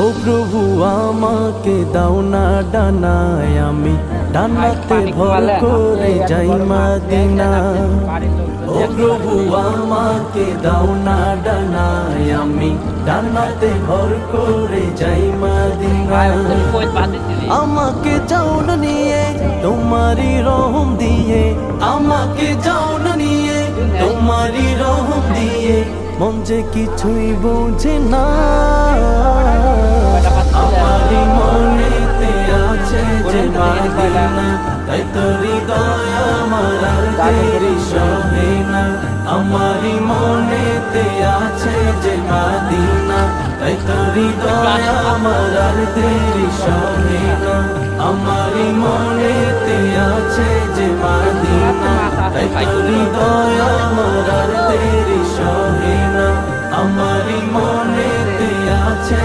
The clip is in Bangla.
ও প্রভু আমাকে দাও না ডানায়, আমি ডানাতে ভর করে যাই মদিনা। ও প্রভু আমাকে দাও না ডানায়, আমি ডানাতে ভর করে যাই মদিনা। আমাকে যাও না নিয়ে তোমারি রহম দিয়ে, আমাকে যাও না নিয়ে তোমারি রহম দিয়ে, মন যে কিছুই বোঝে না। আমারি মনেতে আছে যে মদিনা, তাই তো হৃদয় আমার আর দেরি সহে না। আমারি মনেতে আছে যে মদিনা, তাই তো হৃদয় আমার আর দেরি সহে না। আমারি মনেতে আছে যে মদিনা, তাই তো হৃদয় আমার আর দেরি সহে না। আমারি মনেতে আছে